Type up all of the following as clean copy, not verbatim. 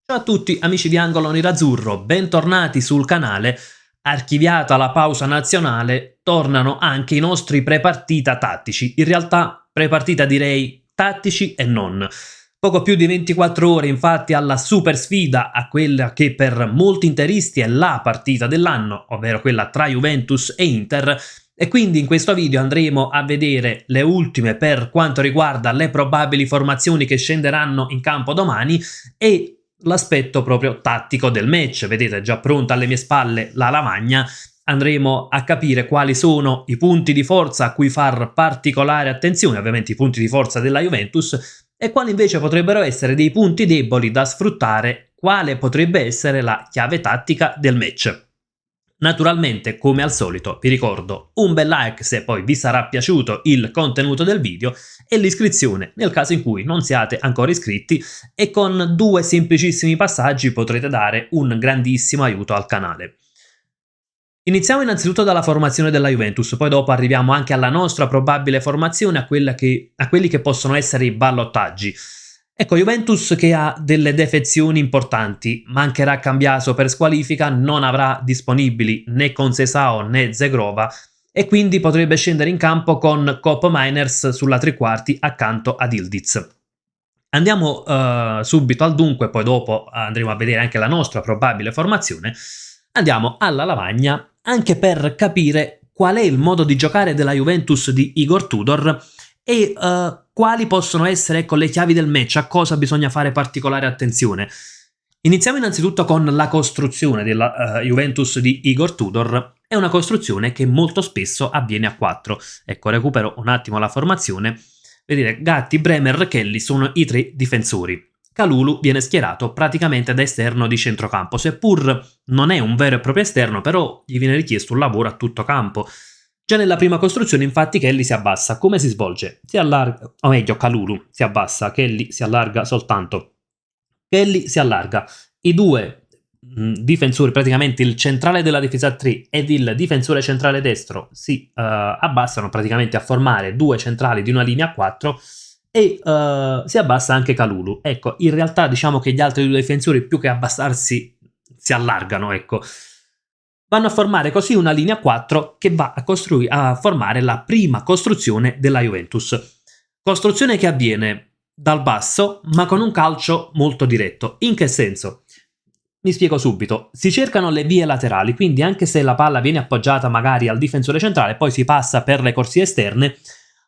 Ciao a tutti amici di Angolo Nerazzurro, bentornati sul canale. Archiviata la pausa nazionale, tornano anche i nostri prepartita tattici, in realtà prepartita direi tattici e non. Poco più di 24 ore infatti alla super sfida, a quella che per molti interisti è la partita dell'anno, ovvero quella tra Juventus e Inter, e quindi in questo video andremo a vedere le ultime per quanto riguarda le probabili formazioni che scenderanno in campo domani e l'aspetto proprio tattico del match. Vedete già pronta alle mie spalle la lavagna. Andremo a capire quali sono i punti di forza a cui far particolare attenzione, ovviamente i punti di forza della Juventus, e quali invece potrebbero essere dei punti deboli da sfruttare, quale potrebbe essere la chiave tattica del match. Naturalmente, come al solito, vi ricordo un bel like se poi vi sarà piaciuto il contenuto del video e l'iscrizione nel caso in cui non siate ancora iscritti, e con due semplicissimi passaggi potrete dare un grandissimo aiuto al canale. Iniziamo innanzitutto dalla formazione della Juventus, poi dopo arriviamo anche alla nostra probabile formazione, a quelli che possono essere i ballottaggi. Ecco, Juventus che ha delle defezioni importanti, mancherà Cambiaso per squalifica, non avrà disponibili né Conceição né Zegrova e quindi potrebbe scendere in campo con Kopp Meiners sulla tre quarti accanto ad Ildiz. Andiamo subito al dunque, poi dopo andremo a vedere anche la nostra probabile formazione. Andiamo alla lavagna anche per capire qual è il modo di giocare della Juventus di Igor Tudor e quali possono essere le chiavi del match, a cosa bisogna fare particolare attenzione. Iniziamo innanzitutto con la costruzione della Juventus di Igor Tudor. È una costruzione che molto spesso avviene a 4. Ecco, recupero un attimo la formazione. Vedete, Gatti, Bremer, Kelly sono i tre difensori. Kalulu viene schierato praticamente da esterno di centrocampo, seppur non è un vero e proprio esterno, però gli viene richiesto un lavoro a tutto campo. Già nella prima costruzione infatti Kelly si abbassa. Come si svolge? Si allarga, o meglio Kalulu si abbassa, Kelly si allarga soltanto. Kelly si allarga. I due difensori, praticamente il centrale della difesa 3 ed il difensore centrale destro, si abbassano praticamente a formare due centrali di una linea 4 e si abbassa anche Kalulu. Ecco, in realtà diciamo che gli altri due difensori più che abbassarsi si allargano, ecco. Vanno a formare così una linea 4 che va a formare la prima costruzione della Juventus. Costruzione che avviene dal basso, ma con un calcio molto diretto. In che senso? Mi spiego subito. Si cercano le vie laterali, quindi anche se la palla viene appoggiata magari al difensore centrale, poi si passa per le corsie esterne,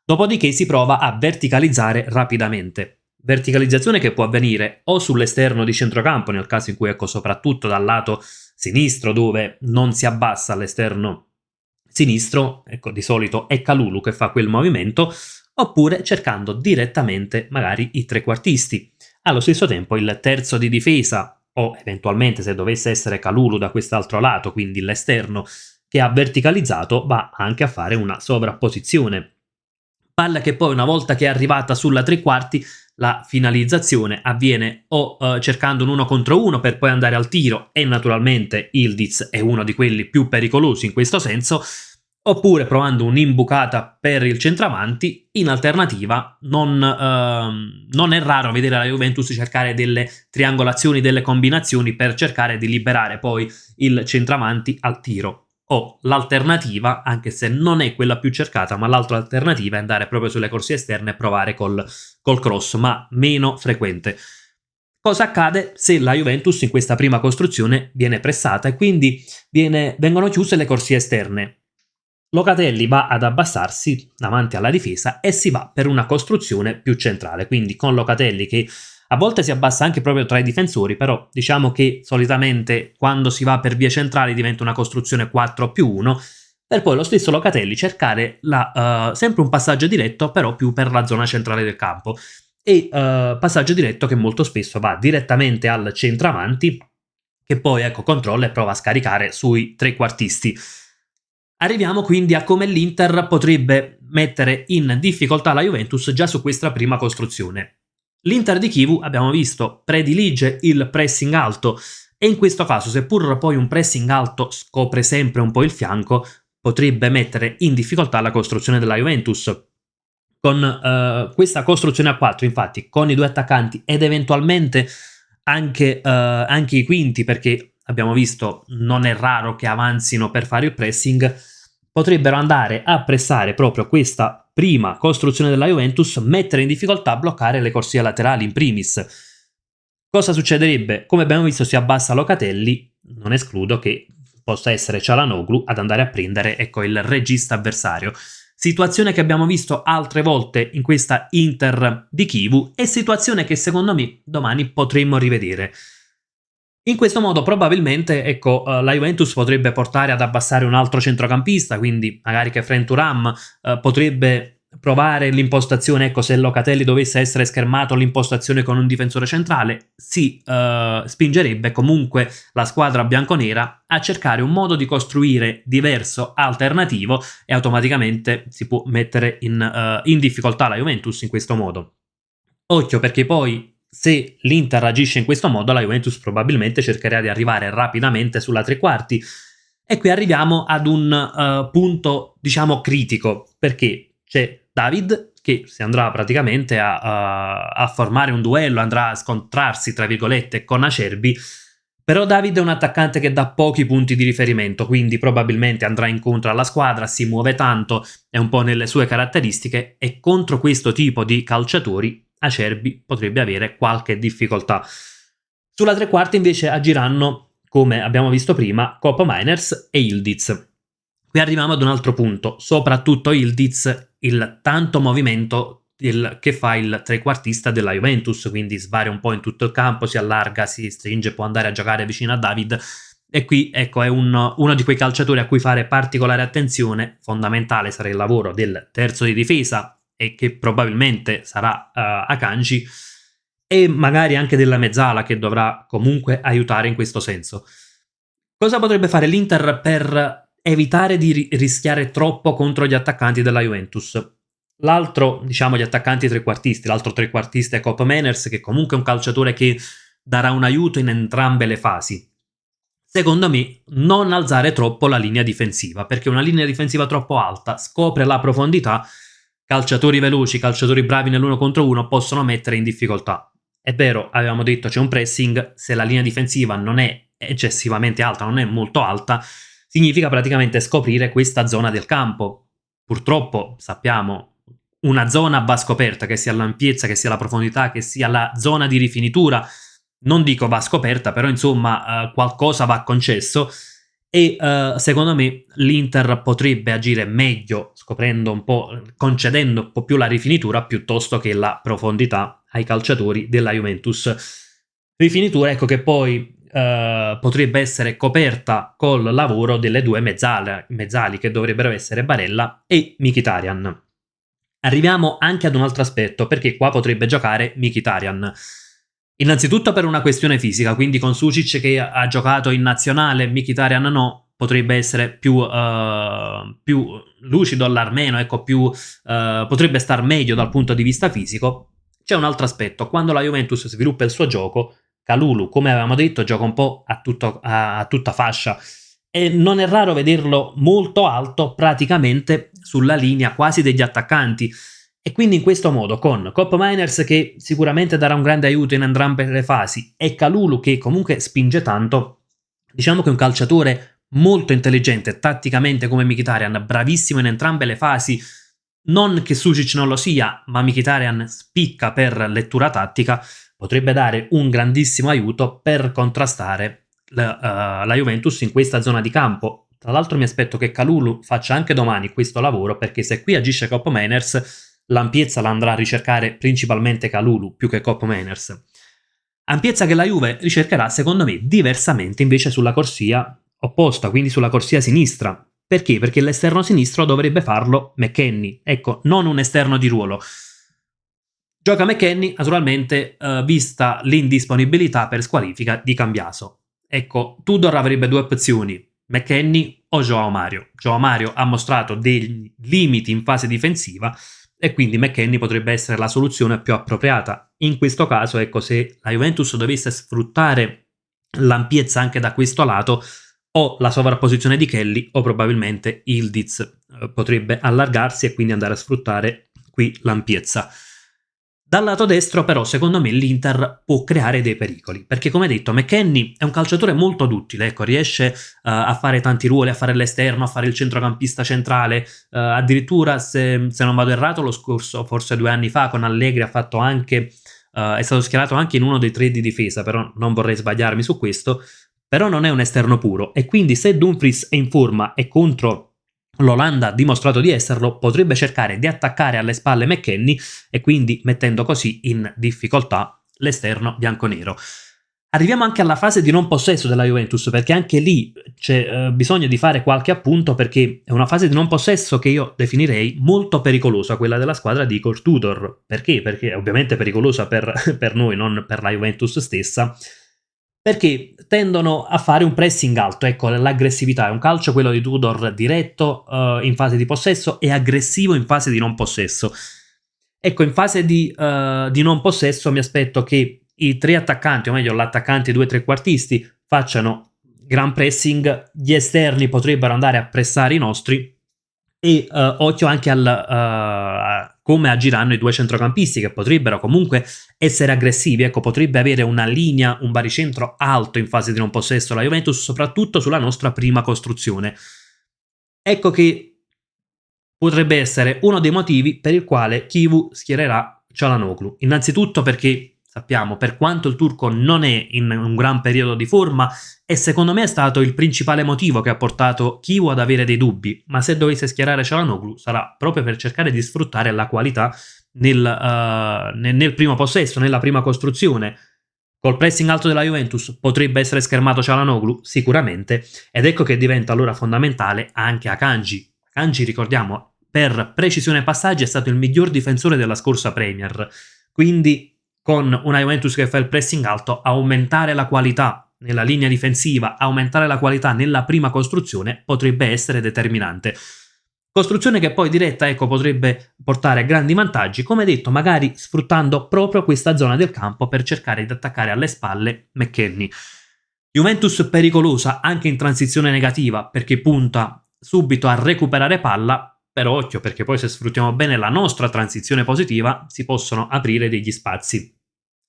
dopodiché si prova a verticalizzare rapidamente. Verticalizzazione che può avvenire o sull'esterno di centrocampo, nel caso in cui, ecco, soprattutto dal lato sinistro dove non si abbassa all'esterno sinistro, ecco, di solito è Kalulu che fa quel movimento, oppure cercando direttamente magari i trequartisti. Allo stesso tempo il terzo di difesa, o eventualmente se dovesse essere Kalulu da quest'altro lato, quindi l'esterno che ha verticalizzato, va anche a fare una sovrapposizione. Palla che poi una volta che è arrivata sulla tre quarti, la finalizzazione avviene o cercando un 1 contro 1 per poi andare al tiro, e naturalmente Ildiz è uno di quelli più pericolosi in questo senso, oppure provando un'imbucata per il centravanti. In alternativa non è raro vedere la Juventus cercare delle triangolazioni, delle combinazioni per cercare di liberare poi il centravanti al tiro. O l'alternativa, anche se non è quella più cercata, ma l'altra alternativa è andare proprio sulle corsie esterne e provare col cross, ma meno frequente. Cosa accade se la Juventus in questa prima costruzione viene pressata e quindi vengono chiuse le corsie esterne? Locatelli va ad abbassarsi davanti alla difesa e si va per una costruzione più centrale, quindi con Locatelli che a volte si abbassa anche proprio tra i difensori, però diciamo che solitamente quando si va per vie centrali diventa una costruzione 4+1, per poi lo stesso Locatelli cercare sempre un passaggio diretto, però più per la zona centrale del campo, e passaggio diretto che molto spesso va direttamente al centravanti, che poi, ecco, controlla e prova a scaricare sui trequartisti. Arriviamo quindi a come l'Inter potrebbe mettere in difficoltà la Juventus già su questa prima costruzione. L'Inter di Chivu, abbiamo visto, predilige il pressing alto e in questo caso, seppur poi un pressing alto scopre sempre un po' il fianco, potrebbe mettere in difficoltà la costruzione della Juventus. Con questa costruzione a 4, infatti, con i due attaccanti ed eventualmente anche i quinti, perché abbiamo visto non è raro che avanzino per fare il pressing, potrebbero andare a pressare proprio questa prima costruzione della Juventus, mettere in difficoltà, bloccare le corsie laterali in primis. Cosa succederebbe? Come abbiamo visto si abbassa Locatelli, non escludo che possa essere Çalhanoğlu ad andare a prendere, ecco, il regista avversario. Situazione che abbiamo visto altre volte in questa Inter di Chivu e situazione che secondo me domani potremmo rivedere. In questo modo probabilmente, ecco, la Juventus potrebbe portare ad abbassare un altro centrocampista, quindi magari che Fren Thuram potrebbe provare l'impostazione, ecco, se Locatelli dovesse essere schermato, l'impostazione con un difensore centrale, si spingerebbe comunque la squadra bianconera a cercare un modo di costruire diverso, alternativo, e automaticamente si può mettere in difficoltà la Juventus in questo modo. Occhio, perché poi se l'Inter agisce in questo modo, la Juventus probabilmente cercherà di arrivare rapidamente sulla tre quarti. E qui arriviamo ad un punto, diciamo, critico, perché c'è David che si andrà praticamente a formare un duello, andrà a scontrarsi, tra virgolette, con Acerbi. Però David è un attaccante che dà pochi punti di riferimento, quindi probabilmente andrà incontro alla squadra, si muove tanto, è un po' nelle sue caratteristiche, e contro questo tipo di calciatori Acerbi potrebbe avere qualche difficoltà. Sulla tre quarti invece agiranno, come abbiamo visto prima, Koopmeiners e Yildiz. Qui arriviamo ad un altro punto, soprattutto Yildiz, il tanto movimento che fa il trequartista della Juventus, quindi svaria un po' in tutto il campo, si allarga, si stringe, può andare a giocare vicino a David, e qui, ecco, è uno di quei calciatori a cui fare particolare attenzione. Fondamentale sarà il lavoro del terzo di difesa, e che probabilmente sarà Akanji, e magari anche della mezzala, che dovrà comunque aiutare in questo senso. Cosa potrebbe fare l'Inter per evitare di rischiare troppo contro gli attaccanti della Juventus? L'altro, diciamo, gli attaccanti trequartisti, l'altro trequartista è Koopmeiners, che comunque è un calciatore che darà un aiuto in entrambe le fasi. Secondo me, non alzare troppo la linea difensiva, perché una linea difensiva troppo alta scopre la profondità, calciatori veloci, calciatori bravi nell'uno contro uno possono mettere in difficoltà. È vero, avevamo detto c'è un pressing, se la linea difensiva non è eccessivamente alta, non è molto alta, significa praticamente scoprire questa zona del campo. Purtroppo sappiamo, una zona va scoperta, che sia l'ampiezza, che sia la profondità, che sia la zona di rifinitura, non dico va scoperta, però insomma qualcosa va concesso, e secondo me l'Inter potrebbe agire meglio scoprendo un po', concedendo un po' più la rifinitura piuttosto che la profondità ai calciatori della Juventus. Rifinitura, ecco, che poi potrebbe essere coperta col lavoro delle due mezzali che dovrebbero essere Barella e Mkhitaryan. Arriviamo anche ad un altro aspetto, perché qua potrebbe giocare Mkhitaryan. Innanzitutto per una questione fisica, quindi con Sucic che ha giocato in nazionale, Mkhitaryan no, potrebbe essere più lucido all'armeno, ecco, potrebbe star meglio dal punto di vista fisico. C'è un altro aspetto, quando la Juventus sviluppa il suo gioco, Kalulu, come avevamo detto, gioca un po' a tutta fascia, e non è raro vederlo molto alto, praticamente sulla linea quasi degli attaccanti. E quindi in questo modo, con Koopmeiners che sicuramente darà un grande aiuto in entrambe le fasi, e Kalulu che comunque spinge tanto, diciamo che è un calciatore molto intelligente tatticamente come Mkhitaryan, bravissimo in entrambe le fasi. Non che Sucic non lo sia, ma Mkhitaryan spicca per lettura tattica, potrebbe dare un grandissimo aiuto per contrastare la Juventus in questa zona di campo. Tra l'altro mi aspetto che Kalulu faccia anche domani questo lavoro, perché se qui agisce Koopmeiners, l'ampiezza la andrà a ricercare principalmente Kalulu più che Koopmeiners. Ampiezza che la Juve ricercherà, secondo me, diversamente invece sulla corsia opposta, quindi sulla corsia sinistra. Perché? Perché l'esterno sinistro dovrebbe farlo McKennie, ecco, non un esterno di ruolo. Gioca McKennie, naturalmente, vista l'indisponibilità per squalifica di Cambiaso. Ecco, Tudor avrebbe due opzioni, McKennie o Joao Mario. Joao Mario ha mostrato dei limiti in fase difensiva, e quindi McKennie potrebbe essere la soluzione più appropriata. In questo caso, ecco, se la Juventus dovesse sfruttare l'ampiezza anche da questo lato, o la sovrapposizione di Kelly o probabilmente Yildiz potrebbe allargarsi e quindi andare a sfruttare qui l'ampiezza. Dal lato destro però secondo me l'Inter può creare dei pericoli, perché come detto McKennie è un calciatore molto duttile, ecco, riesce a fare tanti ruoli, a fare l'esterno, a fare il centrocampista centrale, addirittura se non vado errato lo scorso, forse 2 anni fa con Allegri ha fatto anche, è stato schierato anche in uno dei 3 di difesa, però non vorrei sbagliarmi su questo, però non è un esterno puro e quindi se Dumfries è in forma e contro l'Olanda ha dimostrato di esserlo, potrebbe cercare di attaccare alle spalle McKennie e quindi mettendo così in difficoltà l'esterno bianconero. Arriviamo anche alla fase di non possesso della Juventus, perché anche lì c'è bisogno di fare qualche appunto, perché è una fase di non possesso che io definirei molto pericolosa, quella della squadra di Igor Tudor. Perché? Perché è ovviamente pericolosa per noi, non per la Juventus stessa, perché tendono a fare un pressing alto, ecco, l'aggressività è un calcio, quello di Tudor, diretto in fase di possesso e aggressivo in fase di non possesso. Ecco, in fase di non possesso mi aspetto che i 3 attaccanti, o meglio l'attaccante e i 2 trequartisti, facciano gran pressing, gli esterni potrebbero andare a pressare i nostri e occhio anche a come agiranno i 2 centrocampisti, che potrebbero comunque essere aggressivi, ecco, potrebbe avere una linea, un baricentro alto in fase di non possesso la Juventus, soprattutto sulla nostra prima costruzione. Ecco che potrebbe essere uno dei motivi per il quale Chivu schiererà Çalhanoğlu. Innanzitutto perché sappiamo, per quanto il turco non è in un gran periodo di forma, e secondo me è stato il principale motivo che ha portato Chivu ad avere dei dubbi, ma se dovesse schierare Çalhanoğlu sarà proprio per cercare di sfruttare la qualità nel primo possesso, nella prima costruzione. Col pressing alto della Juventus potrebbe essere schermato Çalhanoğlu? Sicuramente, ed ecco che diventa allora fondamentale anche Akanji. Akanji, ricordiamo, per precisione passaggi è stato il miglior difensore della scorsa Premier, quindi con una Juventus che fa il pressing alto, aumentare la qualità nella linea difensiva, aumentare la qualità nella prima costruzione potrebbe essere determinante. Costruzione che poi diretta, ecco, potrebbe portare a grandi vantaggi, come detto, magari sfruttando proprio questa zona del campo per cercare di attaccare alle spalle McKennie. Juventus pericolosa anche in transizione negativa, perché punta subito a recuperare palla, però occhio, perché poi se sfruttiamo bene la nostra transizione positiva si possono aprire degli spazi.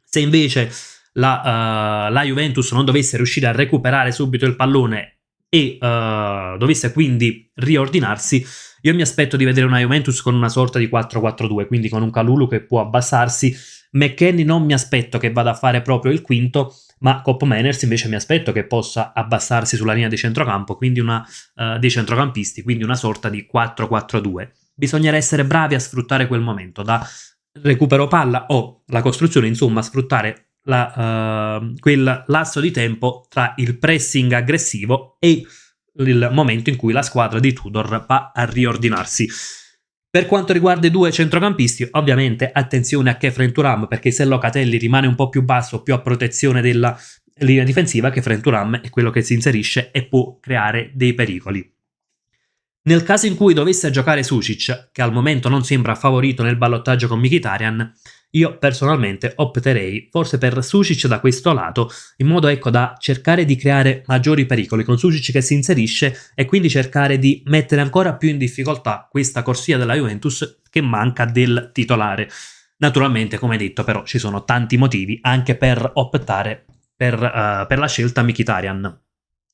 Se invece la Juventus non dovesse riuscire a recuperare subito il pallone e dovesse quindi riordinarsi, io mi aspetto di vedere una Juventus con una sorta di 4-4-2, quindi con un Kalulu che può abbassarsi. McKennie non mi aspetto che vada a fare proprio il quinto, ma Koopmeiners invece mi aspetto che possa abbassarsi sulla linea di centrocampo, quindi dei centrocampisti, quindi una sorta di 4-4-2. Bisognerà essere bravi a sfruttare quel momento da recupero palla o la costruzione, insomma, sfruttare quel lasso di tempo tra il pressing aggressivo e il momento in cui la squadra di Tudor va a riordinarsi. Per quanto riguarda i 2 centrocampisti, ovviamente attenzione a Khéphren Thuram, perché se Locatelli rimane un po' più basso, più a protezione della linea difensiva, Khéphren Thuram è quello che si inserisce e può creare dei pericoli. Nel caso in cui dovesse giocare Sušić, che al momento non sembra favorito nel ballottaggio con Mkhitaryan, io personalmente opterei forse per Sušić da questo lato, in modo ecco da cercare di creare maggiori pericoli con Sušić che si inserisce e quindi cercare di mettere ancora più in difficoltà questa corsia della Juventus che manca del titolare. Naturalmente, come detto, però ci sono tanti motivi anche per optare per la scelta Mkhitaryan.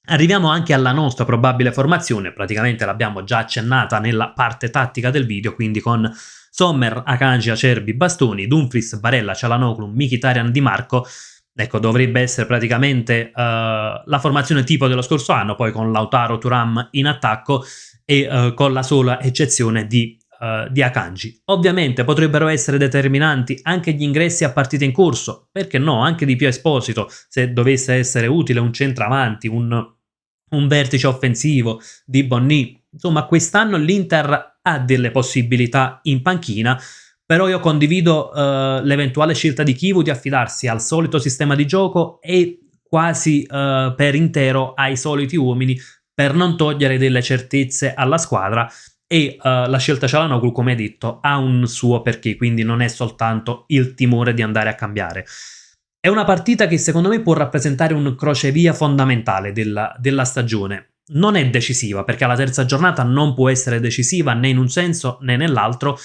Arriviamo anche alla nostra probabile formazione, praticamente l'abbiamo già accennata nella parte tattica del video, quindi con Sommer, Akanji, Acerbi, Bastoni, Dumfries, Barella, Çalhanoğlu, Mkhitaryan, Di Marco. Ecco, dovrebbe essere praticamente la formazione tipo dello scorso anno, poi con Lautaro, Thuram in attacco e con la sola eccezione di Akanji. Ovviamente potrebbero essere determinanti anche gli ingressi a partita in corso, perché no, anche di Pio Esposito, se dovesse essere utile un centravanti, un vertice offensivo di Bonny. Insomma, quest'anno l'Inter ha delle possibilità in panchina, però io condivido l'eventuale scelta di Chivu di affidarsi al solito sistema di gioco e quasi per intero ai soliti uomini per non togliere delle certezze alla squadra, e la scelta Çalhanoğlu, come detto, ha un suo perché, quindi non è soltanto il timore di andare a cambiare. È una partita che secondo me può rappresentare un crocevia fondamentale della stagione. Non è decisiva, perché alla terza giornata non può essere decisiva né in un senso né nell'altro,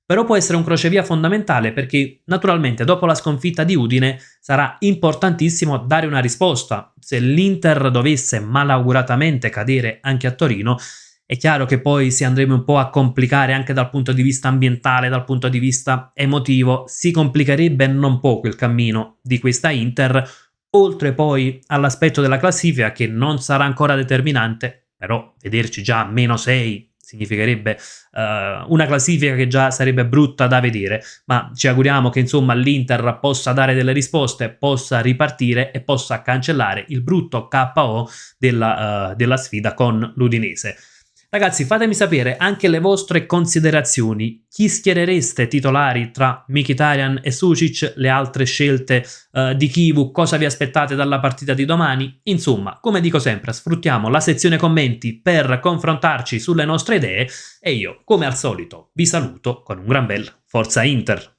Però può essere un crocevia fondamentale perché naturalmente dopo la sconfitta di Udine sarà importantissimo dare una risposta. Se l'Inter dovesse malauguratamente cadere anche a Torino, è chiaro che poi si andrebbe un po' a complicare anche dal punto di vista ambientale, dal punto di vista emotivo, si complicherebbe non poco il cammino di questa Inter, oltre poi all'aspetto della classifica che non sarà ancora determinante, però vederci già a -6 significherebbe una classifica che già sarebbe brutta da vedere, ma ci auguriamo che insomma l'Inter possa dare delle risposte, possa ripartire e possa cancellare il brutto KO della sfida con l'Udinese. Ragazzi, fatemi sapere anche le vostre considerazioni. Chi schierereste titolari tra Mkhitaryan e Sucic? Le altre scelte di Kivu? Cosa vi aspettate dalla partita di domani? Insomma, come dico sempre, sfruttiamo la sezione commenti per confrontarci sulle nostre idee e io, come al solito, vi saluto con un gran bel Forza Inter!